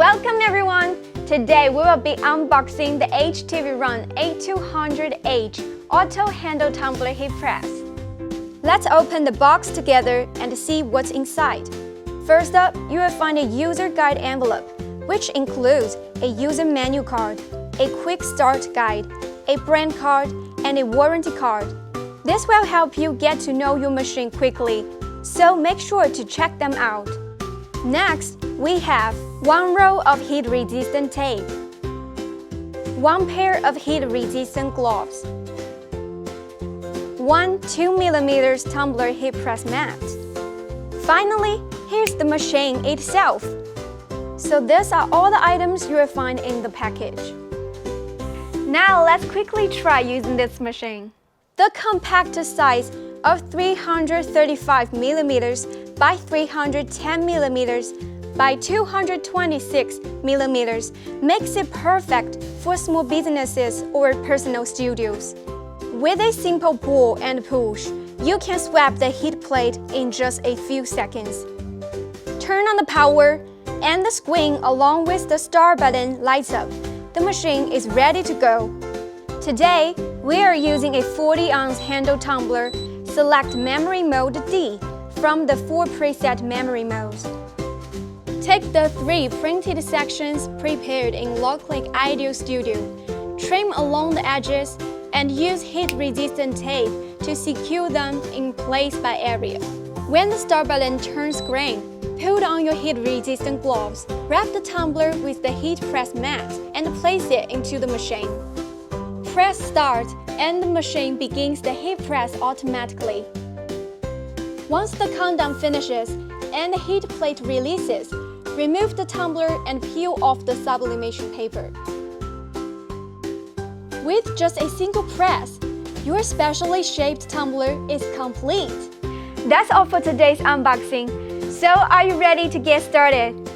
Welcome everyone! Today we will be unboxing the HTVRONT A200H Auto Handle Tumbler Heat Press. Let's open the box together and see what's inside. First up, you will find a user guide envelope, which includes a user manual card, a quick start guide, a brand card, and a warranty card. This will help you get to know your machine quickly, so make sure to check them out. Next, we have one roll of heat-resistant tape, one pair of heat-resistant gloves, one 2mm tumbler heat press mat. Finally, here's the machine itself. So these are all the items you will find in the package. Now let's quickly try using this machine. The compact size of 335mm by 310mm by 226mm makes it perfect for small businesses or personal studios. With a simple pull and push, you can swap the heat plate in just a few seconds. Turn on the power, and the screen along with the start button lights up. The machine is ready to go. Today, we are using a 40-ounce handle tumbler. Select Memory Mode D from the 4 preset memory modes. Take the 3 printed sections prepared in Locklick Ideal Studio, trim along the edges, and use heat-resistant tape to secure them in place by area. When the start button turns green, put on your heat-resistant gloves, wrap the tumbler with the heat press mat, and place it into the machine. Press start, and the machine begins the heat press automatically. Once the countdown finishes and the heat plate releases, remove the tumbler and peel off the sublimation paper. With just a single press, your specially shaped tumbler is complete. That's all for today's unboxing. So are you ready to get started?